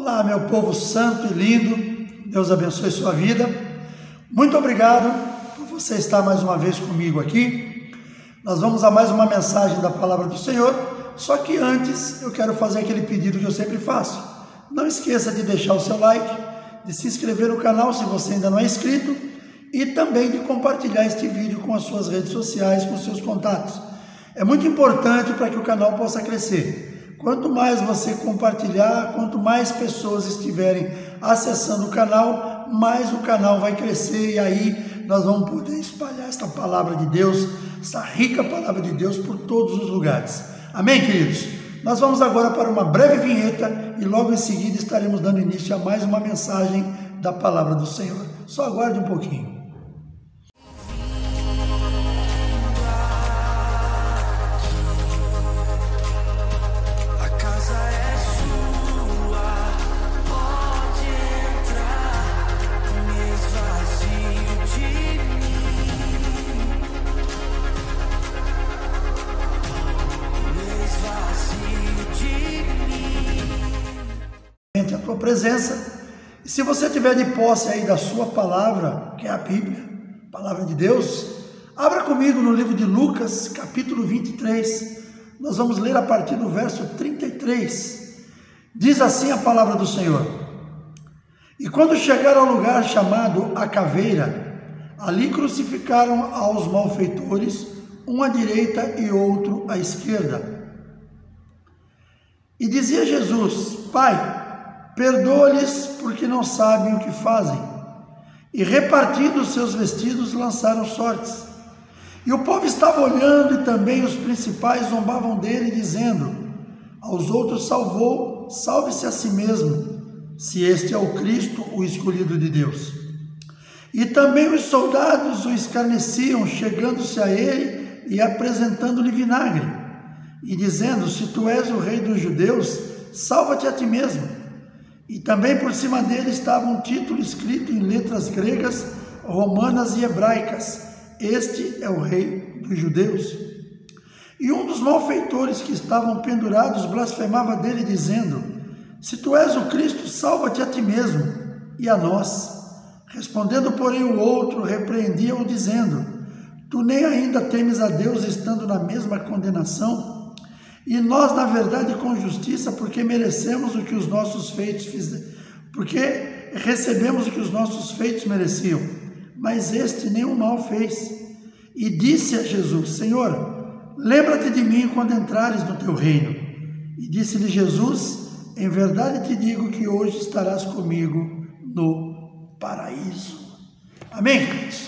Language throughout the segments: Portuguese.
Olá, meu povo santo e lindo, Deus abençoe sua vida. Muito obrigado por você estar mais uma vez comigo aqui. Nós vamos a mais uma mensagem da palavra do Senhor, só que antes eu quero fazer aquele pedido que eu sempre faço. Não esqueça de deixar o seu like, de se inscrever no canal se você ainda não é inscrito e também de compartilhar este vídeo com as suas redes sociais, com os seus contatos. É muito importante para que o canal possa crescer. Quanto mais você compartilhar, quanto mais pessoas estiverem acessando o canal, mais o canal vai crescer e aí nós vamos poder espalhar esta palavra de Deus, essa rica palavra de Deus por todos os lugares. Amém, queridos? Nós vamos agora para uma breve vinheta e logo em seguida estaremos dando início a mais uma mensagem da palavra do Senhor. Só aguarde um pouquinho. A tua presença, e se você tiver de posse aí da sua palavra, que é a Bíblia, palavra de Deus, abra comigo no livro de Lucas, capítulo 23, nós vamos ler a partir do verso 33, diz assim a palavra do Senhor: E quando chegaram ao lugar chamado a Caveira, ali crucificaram aos malfeitores, um à direita e outro à esquerda. E dizia Jesus: Pai, perdoa-lhes, porque não sabem o que fazem. E repartindo os seus vestidos, lançaram sortes. E o povo estava olhando, e também os principais zombavam dele, dizendo: aos outros salvou, salve-se a si mesmo, se este é o Cristo, o escolhido de Deus. E também os soldados o escarneciam, chegando-se a ele e apresentando-lhe vinagre, e dizendo: se tu és o rei dos judeus, salva-te a ti mesmo. E também por cima dele estava um título escrito em letras gregas, romanas e hebraicas: este é o rei dos judeus. E um dos malfeitores que estavam pendurados blasfemava dele, dizendo: se tu és o Cristo, salva-te a ti mesmo e a nós. Respondendo, porém, o outro repreendia-o, dizendo: tu nem ainda temes a Deus, estando na mesma condenação? E nós, na verdade, com justiça, porque merecemos o que os nossos feitos fizeram, porque recebemos o que os nossos feitos mereciam, mas este nenhum mal fez. E disse a Jesus: Senhor, lembra-te de mim quando entrares no teu reino. E disse-lhe Jesus: em verdade te digo que hoje estarás comigo no paraíso. Amém, queridos?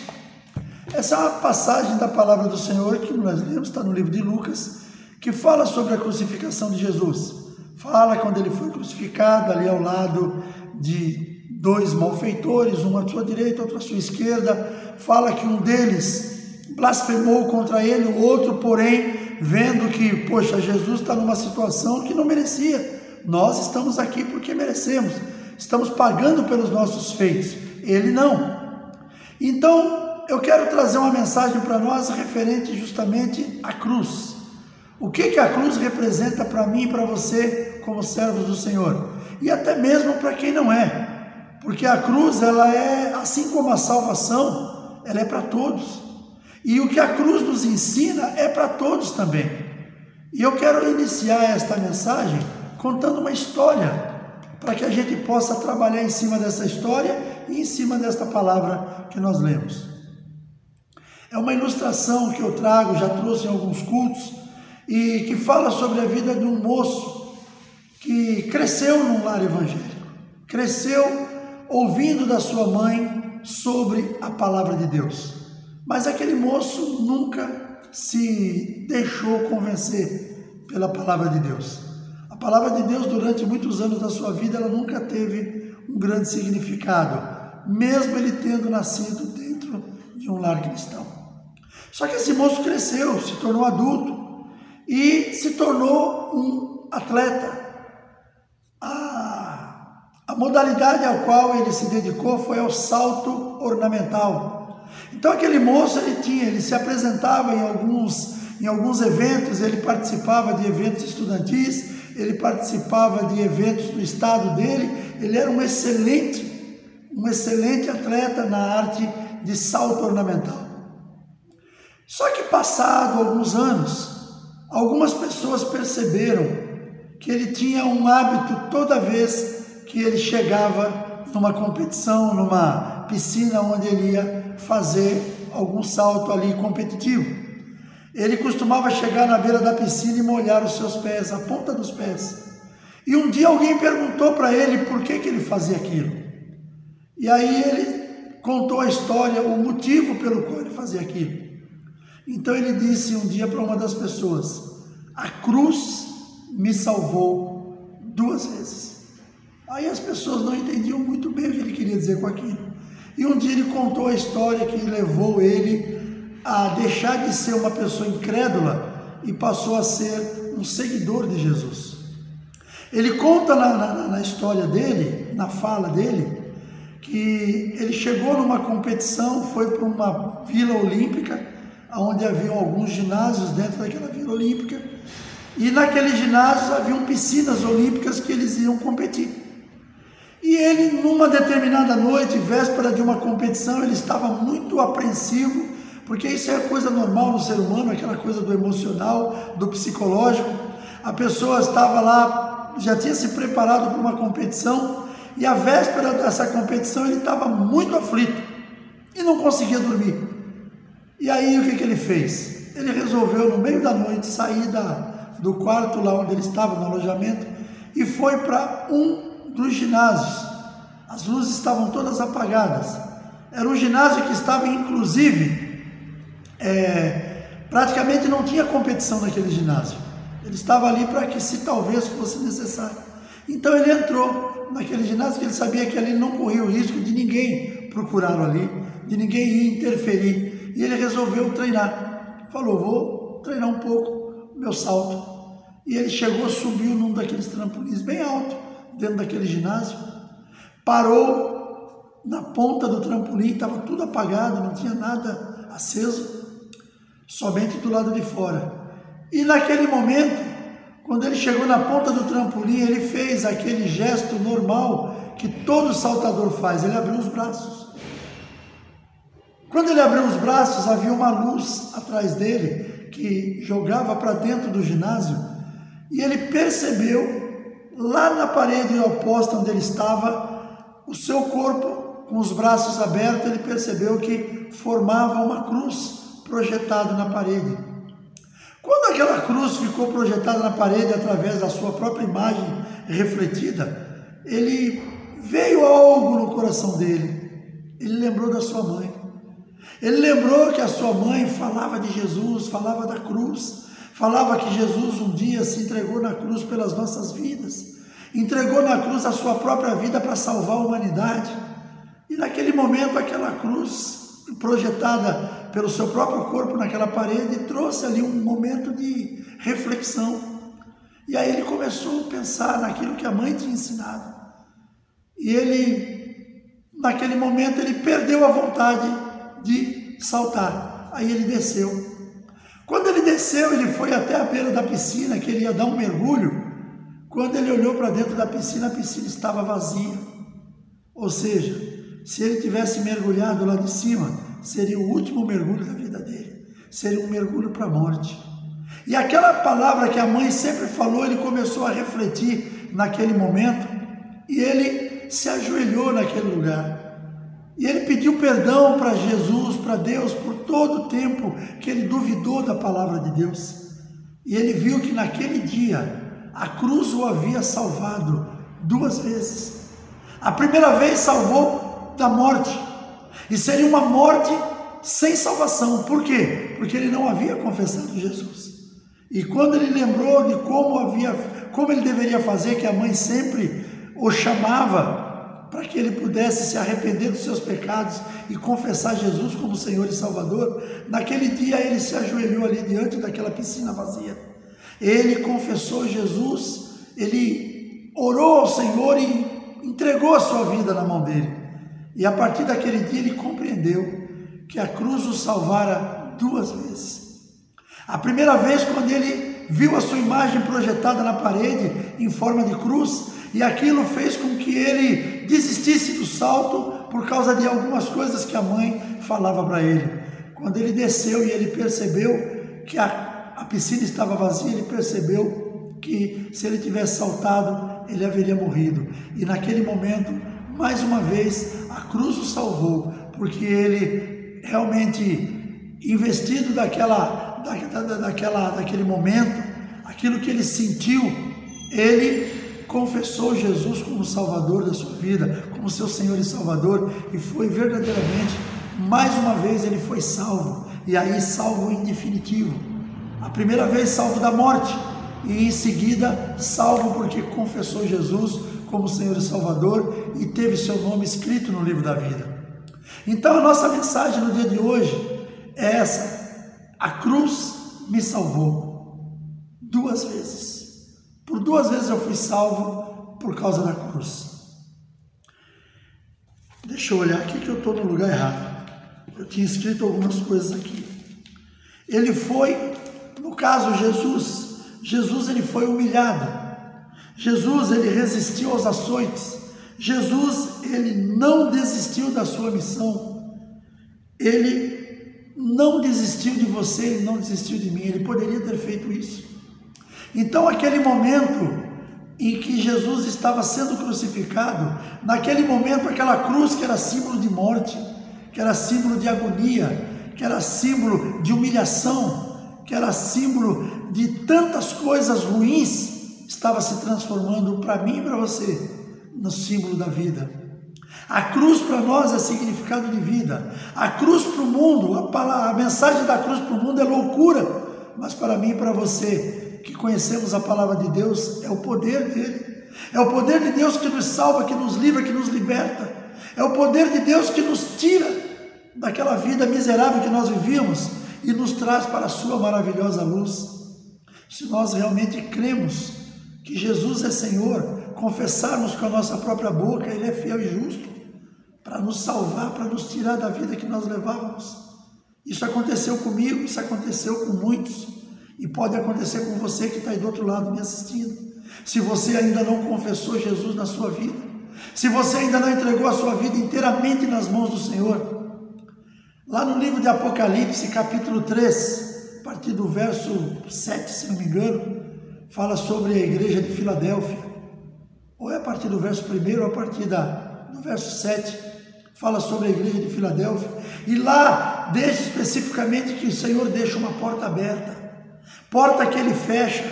Essa é uma passagem da palavra do Senhor que nós lemos, está no livro de Lucas, que fala sobre a crucificação de Jesus. Fala quando ele foi crucificado ali ao lado de dois malfeitores, um à sua direita, outro à sua esquerda. Fala que um deles blasfemou contra ele, o outro, porém, vendo que, poxa, Jesus está numa situação que não merecia. Nós estamos aqui porque merecemos, estamos pagando pelos nossos feitos, ele não. Então, eu quero trazer uma mensagem para nós referente justamente à cruz. O que a cruz representa para mim e para você como servos do Senhor? E até mesmo para quem não é. Porque a cruz, ela é, assim como a salvação, ela é para todos. E o que a cruz nos ensina é para todos também. E eu quero iniciar esta mensagem contando uma história, para que a gente possa trabalhar em cima dessa história e em cima desta palavra que nós lemos. É uma ilustração que eu trago, já trouxe em alguns cultos, e que fala sobre a vida de um moço que cresceu num lar evangélico, cresceu ouvindo da sua mãe sobre a palavra de Deus, mas aquele moço nunca se deixou convencer pela palavra de Deus. A palavra de Deus, durante muitos anos da sua vida, ela nunca teve um grande significado, mesmo ele tendo nascido dentro de um lar cristão. Só que esse moço cresceu, se tornou adulto, e se tornou um atleta. A modalidade ao qual ele se dedicou foi ao salto ornamental. Então aquele moço, ele se apresentava em alguns eventos, ele participava de eventos estudantis, ele participava de eventos do estado dele, ele era um excelente atleta na arte de salto ornamental. Só que passado alguns anos, algumas pessoas perceberam que ele tinha um hábito toda vez que ele chegava numa competição, numa piscina onde ele ia fazer algum salto ali competitivo. Ele costumava chegar na beira da piscina e molhar os seus pés, a ponta dos pés. E um dia alguém perguntou para ele por que ele fazia aquilo. E aí ele contou a história, o motivo pelo qual ele fazia aquilo. Então ele disse um dia para uma das pessoas: a cruz me salvou 2 vezes. Aí as pessoas não entendiam muito bem o que ele queria dizer com aquilo. E um dia ele contou a história que levou ele a deixar de ser uma pessoa incrédula e passou a ser um seguidor de Jesus. Ele conta na história dele, na fala dele, que ele chegou numa competição, foi para uma vila olímpica, onde haviam alguns ginásios dentro daquela vila olímpica, e naqueles ginásios haviam piscinas olímpicas que eles iam competir. E ele, numa determinada noite, véspera de uma competição, ele estava muito apreensivo, porque isso é coisa normal no ser humano, aquela coisa do emocional, do psicológico. A pessoa estava lá, já tinha se preparado para uma competição, e a véspera dessa competição ele estava muito aflito e não conseguia dormir. E aí o que ele fez? Ele resolveu no meio da noite sair do quarto lá onde ele estava, no alojamento, e foi para um dos ginásios. As luzes estavam todas apagadas. Era um ginásio que estava inclusive, praticamente não tinha competição naquele ginásio. Ele estava ali para que se talvez fosse necessário. Então ele entrou naquele ginásio, que ele sabia que ali não corria o risco de ninguém procurá-lo ali, de ninguém ir interferir. E ele resolveu treinar. Falou: vou treinar um pouco meu salto. E ele chegou, subiu num daqueles trampolins bem alto, dentro daquele ginásio, parou na ponta do trampolim, estava tudo apagado, não tinha nada aceso, somente do lado de fora. E naquele momento, quando ele chegou na ponta do trampolim, ele fez aquele gesto normal que todo saltador faz, ele abriu os braços. Quando ele abriu os braços, havia uma luz atrás dele que jogava para dentro do ginásio, e ele percebeu, lá na parede oposta onde ele estava, o seu corpo com os braços abertos. Ele percebeu que formava uma cruz projetada na parede. Quando aquela cruz ficou projetada na parede através da sua própria imagem refletida, ele veio algo no coração dele. Ele lembrou da sua mãe. Ele lembrou que a sua mãe falava de Jesus, falava da cruz, falava que Jesus um dia se entregou na cruz pelas nossas vidas, entregou na cruz a sua própria vida para salvar a humanidade. E naquele momento, aquela cruz projetada pelo seu próprio corpo naquela parede trouxe ali um momento de reflexão. E aí ele começou a pensar naquilo que a mãe tinha ensinado. E ele, naquele momento, ele perdeu a vontade de saltar. Aí ele desceu. Quando ele desceu, ele foi até a beira da piscina, que ele ia dar um mergulho. Quando ele olhou para dentro da piscina, a piscina estava vazia. Ou seja, se ele tivesse mergulhado lá de cima, seria o último mergulho da vida dele. Seria um mergulho para a morte. E aquela palavra que a mãe sempre falou, ele começou a refletir naquele momento, e ele se ajoelhou naquele lugar. E ele pediu perdão para Jesus, para Deus, por todo o tempo que ele duvidou da palavra de Deus. E ele viu que naquele dia a cruz o havia salvado 2 vezes. A primeira vez salvou da morte, e seria uma morte sem salvação. Por quê? Porque ele não havia confessado Jesus. E quando ele lembrou de como ele deveria fazer, que a mãe sempre o chamava para que ele pudesse se arrepender dos seus pecados e confessar Jesus como Senhor e Salvador, naquele dia ele se ajoelhou ali diante daquela piscina vazia. Ele confessou Jesus, ele orou ao Senhor e entregou a sua vida na mão dele. E a partir daquele dia ele compreendeu que a cruz o salvara 2 vezes. A primeira vez, quando ele viu a sua imagem projetada na parede em forma de cruz, e aquilo fez com que ele desistisse do salto por causa de algumas coisas que a mãe falava para ele. Quando ele desceu e ele percebeu que a piscina estava vazia, ele percebeu que se ele tivesse saltado, ele haveria morrido. E naquele momento, mais uma vez, a cruz o salvou, porque ele realmente, investido daquele momento, aquilo que ele sentiu, ele confessou Jesus como Salvador da sua vida, como seu Senhor e Salvador, e foi verdadeiramente, mais uma vez ele foi salvo, e aí salvo em definitivo. A primeira vez salvo da morte, e em seguida salvo porque confessou Jesus como Senhor e Salvador e teve seu nome escrito no livro da vida. Então a nossa mensagem no dia de hoje é essa: a cruz me salvou 2 vezes. Por 2 vezes eu fui salvo por causa da cruz. Deixa eu olhar aqui que eu estou no lugar errado. Eu tinha escrito algumas coisas aqui. Ele foi, no caso Jesus ele foi humilhado. Jesus ele resistiu aos açoites. Jesus ele não desistiu da sua missão. Ele não desistiu de você, ele não desistiu de mim. Ele poderia ter feito isso. Então aquele momento em que Jesus estava sendo crucificado, naquele momento aquela cruz que era símbolo de morte, que era símbolo de agonia, que era símbolo de humilhação, que era símbolo de tantas coisas ruins, estava se transformando para mim e para você no símbolo da vida. A cruz para nós é significado de vida. A cruz para o mundo, a mensagem da cruz para o mundo é loucura, mas para mim e para você que conhecemos a palavra de Deus, é o poder dele. É o poder de Deus que nos salva, que nos livra, que nos liberta. É o poder de Deus que nos tira daquela vida miserável que nós vivíamos e nos traz para a sua maravilhosa luz. Se nós realmente cremos que Jesus é Senhor, confessarmos com a nossa própria boca, Ele é fiel e justo para nos salvar, para nos tirar da vida que nós levávamos. Isso aconteceu comigo, isso aconteceu com muitos. E pode acontecer com você que está aí do outro lado me assistindo. Se você ainda não confessou Jesus na sua vida, se você ainda não entregou a sua vida inteiramente nas mãos do Senhor, lá no livro de Apocalipse, capítulo 3, a partir do verso 7, se não me engano, fala sobre a igreja de Filadélfia. Ou é a partir do verso 1 ou a partir do verso 7, fala sobre a igreja de Filadélfia. E lá deixa especificamente que o Senhor deixa uma porta aberta. Porta que ele fecha,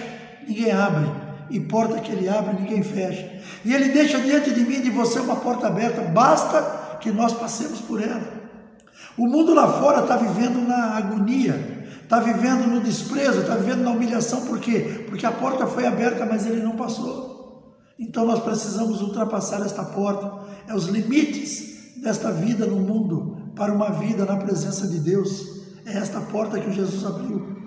ninguém abre. E porta que ele abre, ninguém fecha. E ele deixa diante de mim e de você uma porta aberta. Basta que nós passemos por ela. O mundo lá fora está vivendo na agonia, está vivendo no desprezo, está vivendo na humilhação. Por quê? Porque a porta foi aberta, mas ele não passou. Então nós precisamos ultrapassar esta porta. É os limites desta vida no mundo para uma vida na presença de Deus. É esta porta que Jesus abriu.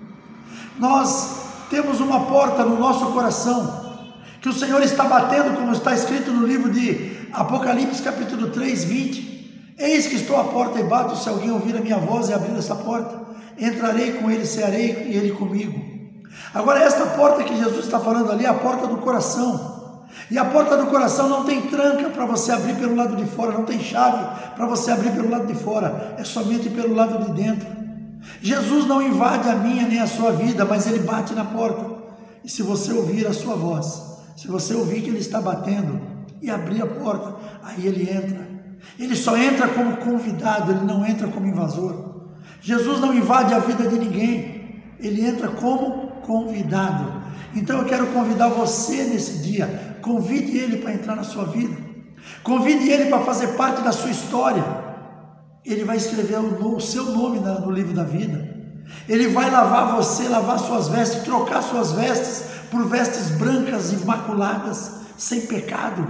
Nós temos uma porta no nosso coração, que o Senhor está batendo, como está escrito no livro de Apocalipse, capítulo 3, 20. Eis que estou à porta e bato, se alguém ouvir a minha voz e abrir essa porta, entrarei com ele, cearei e ele comigo. Agora, esta porta que Jesus está falando ali é a porta do coração. E a porta do coração não tem tranca para você abrir pelo lado de fora, não tem chave para você abrir pelo lado de fora, é somente pelo lado de dentro. Jesus não invade a minha nem a sua vida, mas Ele bate na porta. E se você ouvir a sua voz, se você ouvir que Ele está batendo e abrir a porta, aí Ele entra. Ele só entra como convidado, Ele não entra como invasor. Jesus não invade a vida de ninguém, Ele entra como convidado. Então eu quero convidar você nesse dia, convide Ele para entrar na sua vida, convide Ele para fazer parte da sua história. Ele vai escrever o seu nome no livro da vida. Ele vai lavar você, lavar suas vestes, trocar suas vestes por vestes brancas, imaculadas, sem pecado.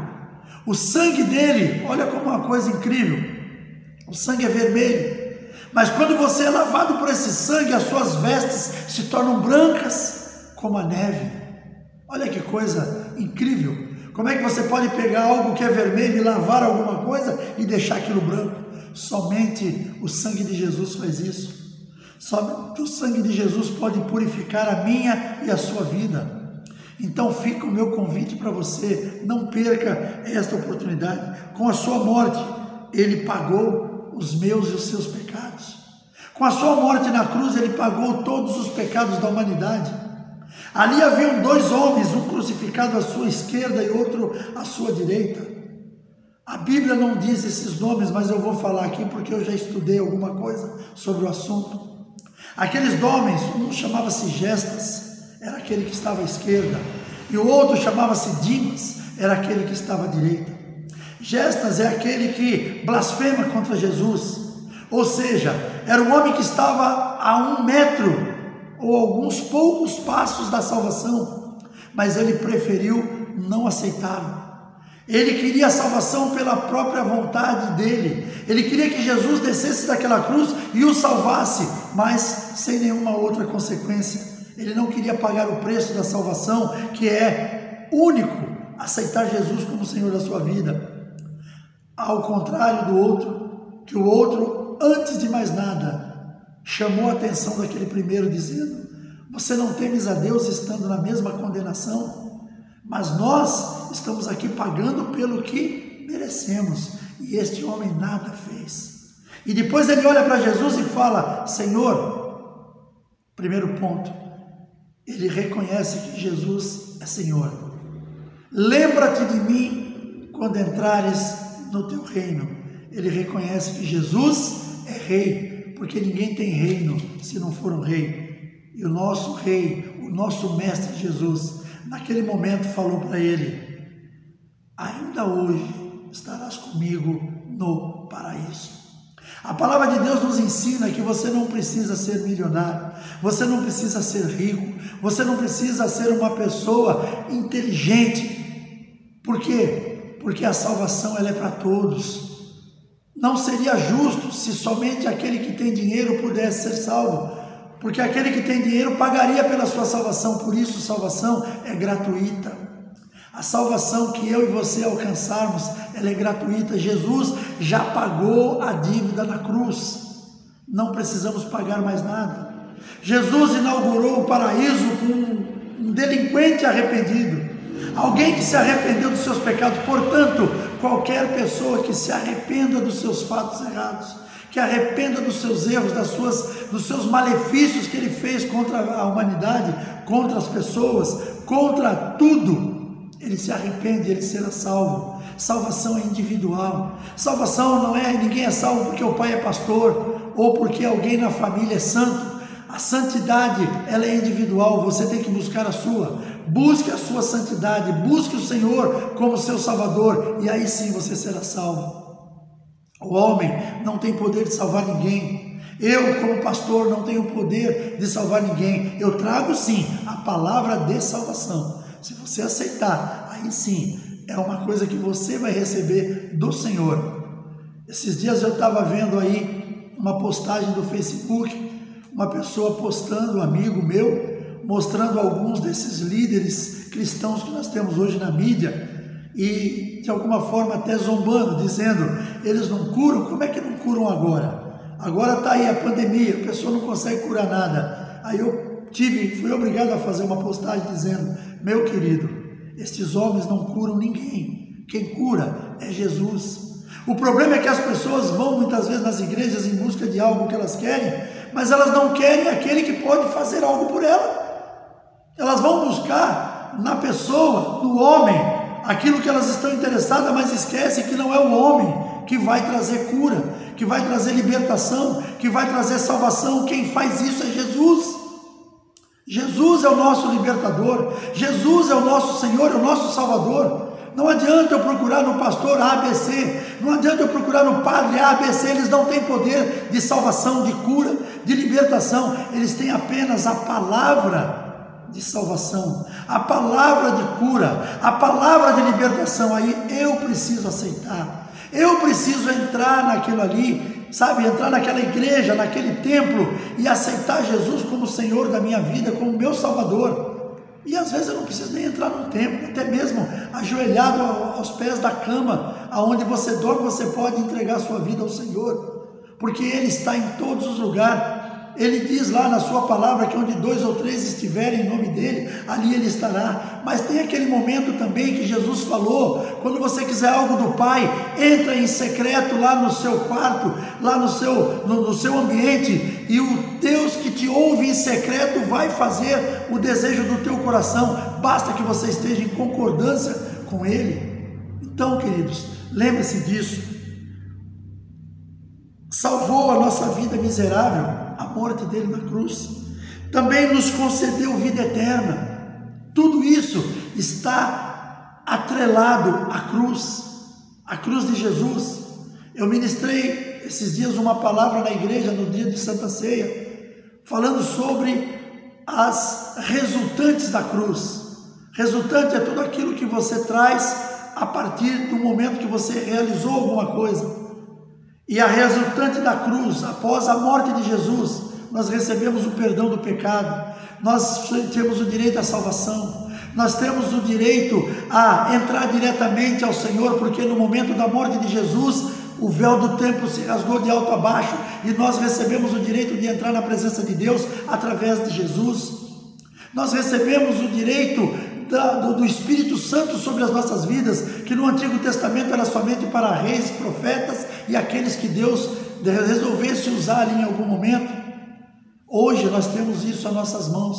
O sangue dele, olha como uma coisa incrível, o sangue é vermelho, mas quando você é lavado por esse sangue, as suas vestes se tornam brancas como a neve. Olha que coisa incrível. Como é que você pode pegar algo que é vermelho e lavar alguma coisa e deixar aquilo branco? Somente o sangue de Jesus faz isso. Só que o sangue de Jesus pode purificar a minha e a sua vida. Então fica o meu convite para você, não perca esta oportunidade. Com a sua morte, Ele pagou os meus e os seus pecados. Com a sua morte na cruz, Ele pagou todos os pecados da humanidade. Ali haviam dois homens, um crucificado à sua esquerda e outro à sua direita. A Bíblia não diz esses nomes, mas eu vou falar aqui porque eu já estudei alguma coisa sobre o assunto. Aqueles homens, um chamava-se Gestas, era aquele que estava à esquerda, e o outro chamava-se Dimas, era aquele que estava à direita. Gestas é aquele que blasfema contra Jesus, ou seja, era um homem que estava a 1 metro ou alguns poucos passos da salvação, mas ele preferiu não aceitá-lo. Ele queria a salvação pela própria vontade dele. Ele queria que Jesus descesse daquela cruz e o salvasse, mas sem nenhuma outra consequência. Ele não queria pagar o preço da salvação, que é único, aceitar Jesus como Senhor da sua vida. Ao contrário do outro, que o outro, antes de mais nada, chamou a atenção daquele primeiro, dizendo: você não temes a Deus estando na mesma condenação? Mas nós estamos aqui pagando pelo que merecemos, e este homem nada fez. E depois ele olha para Jesus e fala: Senhor. Primeiro ponto, ele reconhece que Jesus é Senhor. Lembra-te de mim quando entrares no teu reino. Ele reconhece que Jesus é rei, porque ninguém tem reino se não for um rei. E o nosso rei, o nosso mestre Jesus, naquele momento falou para ele: ainda hoje estarás comigo no paraíso. A palavra de Deus nos ensina que você não precisa ser milionário, você não precisa ser rico, você não precisa ser uma pessoa inteligente. Por quê? Porque a salvação ela é para todos. Não seria justo se somente aquele que tem dinheiro pudesse ser salvo, porque aquele que tem dinheiro pagaria pela sua salvação. Por isso, salvação é gratuita. A salvação que eu e você alcançarmos, ela é gratuita. Jesus já pagou a dívida na cruz. Não precisamos pagar mais nada. Jesus inaugurou o paraíso com um delinquente arrependido, alguém que se arrependeu dos seus pecados. Portanto, qualquer pessoa que se arrependa dos seus fatos errados, que arrependa dos seus erros, dos seus malefícios que ele fez contra a humanidade, contra as pessoas, contra tudo, ele se arrepende, ele será salvo. Salvação é individual. Salvação não é, ninguém é salvo porque o pai é pastor ou porque alguém na família é santo. A santidade, ela é individual, você tem que buscar a sua. Busque a sua santidade, busque o Senhor como seu Salvador, e aí sim você será salvo. O homem não tem poder de salvar ninguém. Eu, como pastor, não tenho poder de salvar ninguém. Eu trago sim a palavra de salvação. Se você aceitar, aí sim é uma coisa que você vai receber do Senhor. Esses dias eu estava vendo aí uma postagem do Facebook, uma pessoa postando, um amigo meu, mostrando alguns desses líderes cristãos que nós temos hoje na mídia, e de alguma forma até zombando, dizendo: eles não curam, como é que não curam agora? Agora está aí a pandemia, a pessoa não consegue curar nada. Aí eu fui obrigado a fazer uma postagem dizendo: meu querido, estes homens não curam ninguém, quem cura é Jesus. O problema é que as pessoas vão muitas vezes nas igrejas em busca de algo que elas querem, mas elas não querem aquele que pode fazer algo por ela. Elas vão buscar na pessoa, no homem, aquilo que elas estão interessadas, mas esquecem que não é o homem que vai trazer cura, que vai trazer libertação, que vai trazer salvação. Quem faz isso é Jesus. Jesus é o nosso libertador, Jesus é o nosso Senhor, é o nosso Salvador. Não adianta eu procurar no pastor ABC, não adianta eu procurar no padre ABC, eles não têm poder de salvação, de cura, de libertação. Eles têm apenas a palavra de salvação, a palavra de cura, a palavra de libertação. Aí eu preciso aceitar, eu preciso entrar naquilo ali, sabe, entrar naquela igreja, naquele templo e aceitar Jesus como Senhor da minha vida, como meu Salvador. E às vezes eu não preciso nem entrar no templo, até mesmo ajoelhado aos pés da cama, aonde você dorme, você pode entregar sua vida ao Senhor, porque Ele está em todos os lugares. Ele diz lá na sua palavra que onde 2 ou 3 estiverem em nome dele, ali ele estará. Mas tem aquele momento também que Jesus falou, quando você quiser algo do Pai, entra em secreto lá no seu quarto, lá no seu ambiente, e o Deus que te ouve em secreto vai fazer o desejo do teu coração, basta que você esteja em concordância com ele. Então, queridos, lembre-se disso. Salvou a nossa vida miserável, a morte dele na cruz. Também nos concedeu vida eterna. Tudo isso está atrelado à cruz de Jesus. Eu ministrei esses dias uma palavra na igreja no dia de Santa Ceia, falando sobre as resultantes da cruz. Resultante é tudo aquilo que você traz a partir do momento que você realizou alguma coisa. E a resultante da cruz, após a morte de Jesus, nós recebemos o perdão do pecado, nós temos o direito à salvação, nós temos o direito a entrar diretamente ao Senhor, porque no momento da morte de Jesus, o véu do templo se rasgou de alto a baixo, e nós recebemos o direito de entrar na presença de Deus através de Jesus. Nós recebemos o direito do Espírito Santo sobre as nossas vidas, que no Antigo Testamento era somente para reis, profetas e aqueles que Deus resolvesse usar ali em algum momento. Hoje nós temos isso às nossas mãos,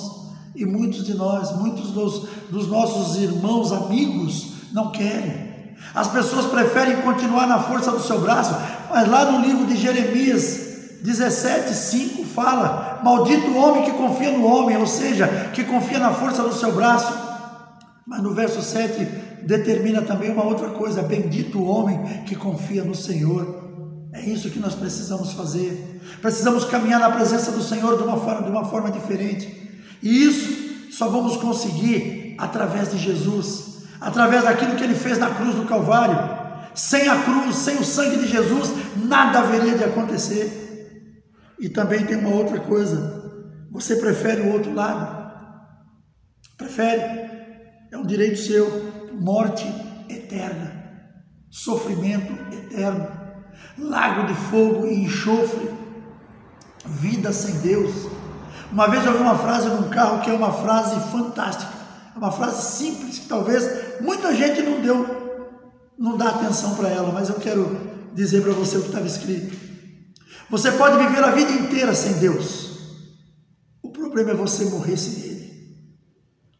e muitos de nós, muitos dos nossos irmãos, amigos, não querem. As pessoas preferem continuar na força do seu braço, mas lá no livro de Jeremias 17:5 fala: maldito o homem que confia no homem, ou seja, que confia na força do seu braço. Mas no verso 7 determina também uma outra coisa: bendito o homem que confia no Senhor. É isso que nós precisamos fazer. Precisamos caminhar na presença do Senhor de uma forma diferente. E isso só vamos conseguir através de Jesus, através daquilo que Ele fez na cruz do Calvário. Sem a cruz, sem o sangue de Jesus, nada haveria de acontecer. E também tem uma outra coisa: você prefere o outro lado? Prefere? É um direito seu. Morte eterna, sofrimento eterno, lago de fogo e enxofre, vida sem Deus. Uma vez eu ouvi uma frase num carro que é uma frase fantástica, é uma frase simples que talvez muita gente não dá atenção para ela, mas eu quero dizer para você o que estava escrito. Você pode viver a vida inteira sem Deus, o problema é você morrer sem Ele.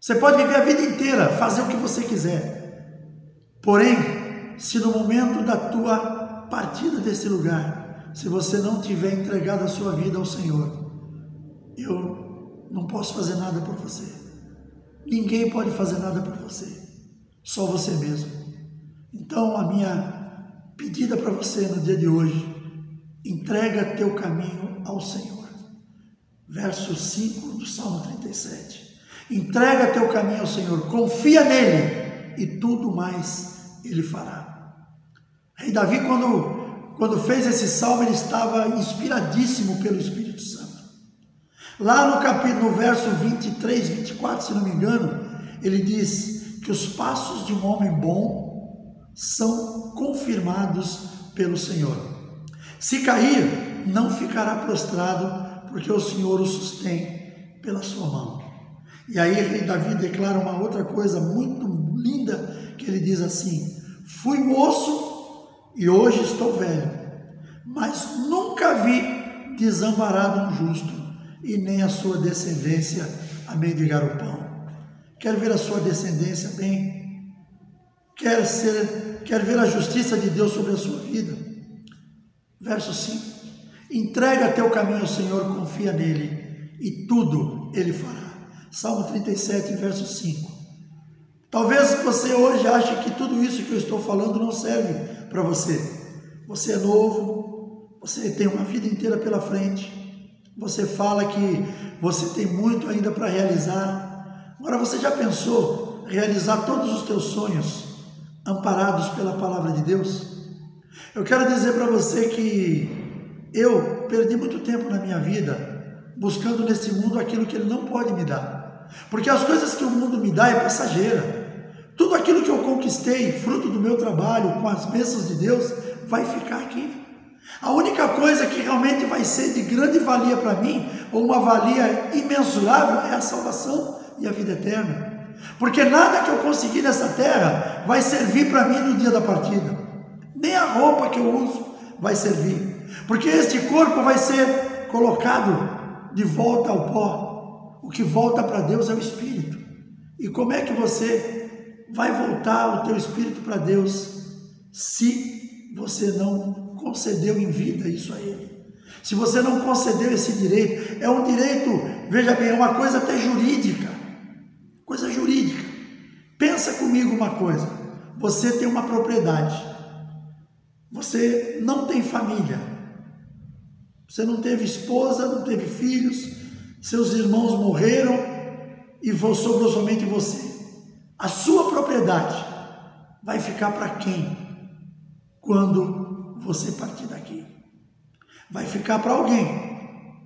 Você pode viver a vida inteira, fazer o que você quiser, porém, se no momento da tua partida desse lugar, se você não tiver entregado a sua vida ao Senhor, eu não posso fazer nada por você. Ninguém pode fazer nada por você, só você mesmo. Então a minha pedida para você no dia de hoje: entrega teu caminho ao Senhor. Verso 5 do Salmo 37. Entrega teu caminho ao Senhor, confia nele e tudo mais Ele fará. Rei Davi, quando fez esse salmo, ele estava inspiradíssimo pelo Espírito Santo. Lá no verso 23, 24, se não me engano, ele diz que os passos de um homem bom são confirmados pelo Senhor. Se cair, não ficará prostrado, porque o Senhor o sustém pela sua mão. E aí Rei Davi declara uma outra coisa muito linda, que ele diz assim: fui moço e hoje estou velho, mas nunca vi desamparado um justo, e nem a sua descendência a mendigar o pão. Quer ver a sua descendência bem? Quer ver a justiça de Deus sobre a sua vida? Verso 5. Entrega teu caminho ao Senhor, confia nele, e tudo Ele fará. Salmo 37, verso 5. Talvez você hoje ache que tudo isso que eu estou falando não serve para você. Você é novo, você tem uma vida inteira pela frente, você fala que você tem muito ainda para realizar. Agora, você já pensou realizar todos os teus sonhos amparados pela palavra de Deus? Eu quero dizer para você que eu perdi muito tempo na minha vida buscando nesse mundo aquilo que Ele não pode me dar. Porque as coisas que o mundo me dá é passageira. Tudo aquilo que eu conquistei, fruto do meu trabalho, com as bênçãos de Deus, vai ficar aqui. A única coisa que realmente vai ser de grande valia para mim, ou uma valia imensurável, é a salvação e a vida eterna. Porque nada que eu conseguir nessa terra vai servir para mim no dia da partida. Nem a roupa que eu uso vai servir. Porque este corpo vai ser colocado de volta ao pó. O que volta para Deus é o Espírito. E como é que você vai voltar o teu Espírito para Deus se você não concedeu em vida isso a Ele? Se você não concedeu esse direito, é um direito, veja bem, é uma coisa até jurídica, coisa jurídica. Pensa comigo uma coisa, você tem uma propriedade, você não tem família, você não teve esposa, não teve filhos, seus irmãos morreram e sobrou somente você. A sua propriedade vai ficar para quem quando você partir daqui? Vai ficar para alguém,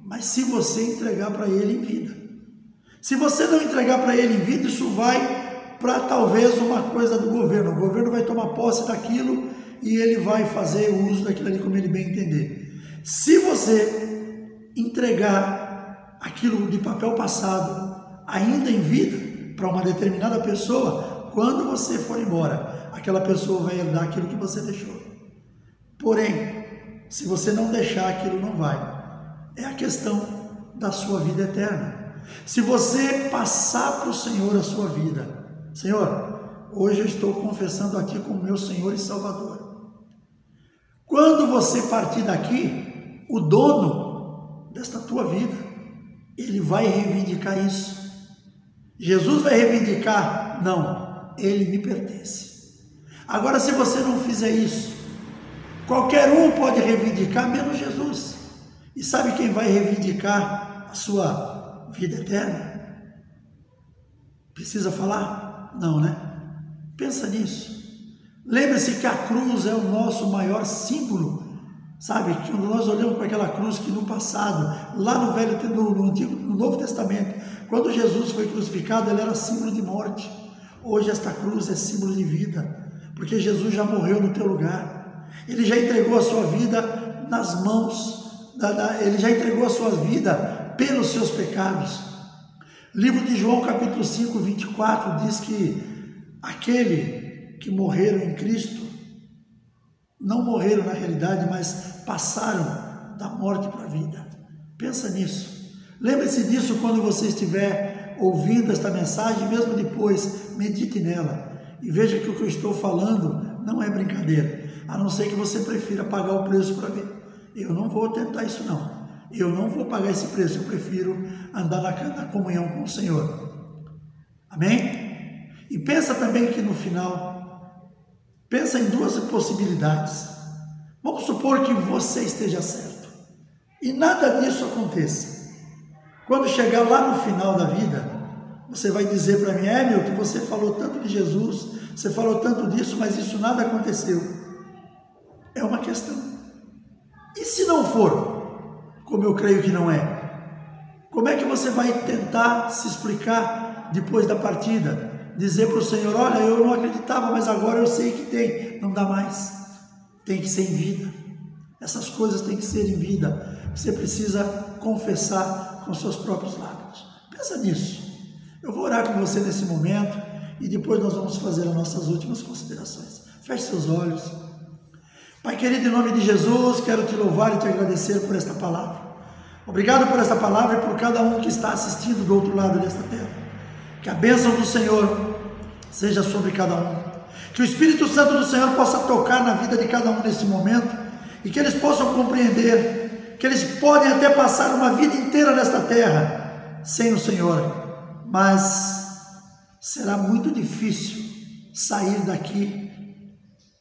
mas se você entregar para ele em vida. Se você não entregar para ele em vida, isso vai para talvez uma coisa do governo. O governo vai tomar posse daquilo e ele vai fazer o uso daquilo ali como ele bem entender. Se você entregar aquilo de papel passado ainda em vida para uma determinada pessoa, quando você for embora, aquela pessoa vai herdar aquilo que você deixou. Porém, se você não deixar, aquilo não vai. É a questão da sua vida eterna. Se você passar para o Senhor a sua vida, Senhor, hoje eu estou confessando aqui como meu Senhor e Salvador. Quando você partir daqui, o dono desta tua vida, ele vai reivindicar isso. Jesus vai reivindicar? Não, ele me pertence. Agora, se você não fizer isso, qualquer um pode reivindicar, menos Jesus. E sabe quem vai reivindicar a sua vida eterna? Precisa falar? Não, né? Pensa nisso. Lembre-se que a cruz é o nosso maior símbolo. Sabe, quando nós olhamos para aquela cruz que no passado, lá no Novo Testamento, quando Jesus foi crucificado, ele era símbolo de morte. Hoje esta cruz é símbolo de vida, porque Jesus já morreu no teu lugar. Ele já entregou a sua vida nas mãos, ele já entregou a sua vida pelos seus pecados. Livro de João, capítulo 5, 24, diz que aquele que morreram em Cristo, não morreram na realidade, mas passaram da morte para a vida. Pensa nisso. Lembre-se disso quando você estiver ouvindo esta mensagem, mesmo depois, medite nela. E veja que o que eu estou falando não é brincadeira, a não ser que você prefira pagar o preço para ver. Eu não vou tentar isso não. Eu não vou pagar esse preço, eu prefiro andar na comunhão com o Senhor. Amém? E pensa também que no final, pensa em duas possibilidades. Vamos supor que você esteja certo e nada disso aconteça. Quando chegar lá no final da vida, você vai dizer para mim, Hamilton, você falou tanto de Jesus, você falou tanto disso, mas isso nada aconteceu. É uma questão. E se não for, como eu creio que não é, como é que você vai tentar se explicar depois da partida? Dizer para o Senhor, olha, eu não acreditava, mas agora eu sei que tem. Não dá mais. Tem que ser em vida. Essas coisas têm que ser em vida. Você precisa confessar com seus próprios lábios. Pensa nisso. Eu vou orar com você nesse momento e depois nós vamos fazer as nossas últimas considerações. Feche seus olhos. Pai querido, em nome de Jesus, quero te louvar e te agradecer por esta palavra. Obrigado por esta palavra e por cada um que está assistindo do outro lado desta terra. Que a bênção do Senhor seja sobre cada um. Que o Espírito Santo do Senhor possa tocar na vida de cada um nesse momento e que eles possam compreender que eles podem até passar uma vida inteira nesta terra sem o Senhor, mas será muito difícil sair daqui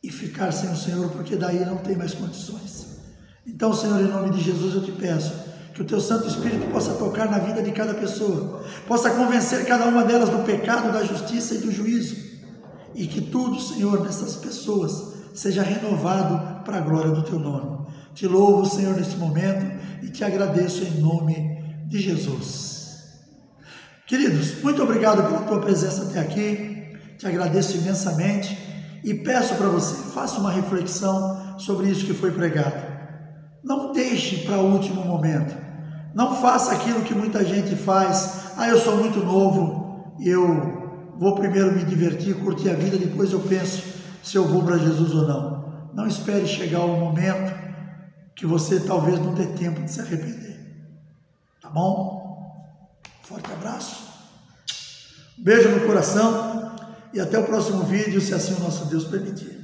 e ficar sem o Senhor, porque daí não tem mais condições. Então, Senhor, em nome de Jesus eu te peço que o teu Santo Espírito possa tocar na vida de cada pessoa, possa convencer cada uma delas do pecado, da justiça e do juízo, e que tudo, Senhor, nessas pessoas seja renovado para a glória do teu nome. Te louvo, Senhor, neste momento e te agradeço em nome de Jesus. Queridos, muito obrigado pela tua presença até aqui, te agradeço imensamente e peço para você, faça uma reflexão sobre isso que foi pregado. Não deixe para o último momento. Não faça aquilo que muita gente faz. Eu sou muito novo, eu vou primeiro me divertir, curtir a vida, depois eu penso se eu vou para Jesus ou não. Não espere chegar o momento que você talvez não tenha tempo de se arrepender. Tá bom? Forte abraço. Beijo no coração e até o próximo vídeo, se assim o nosso Deus permitir.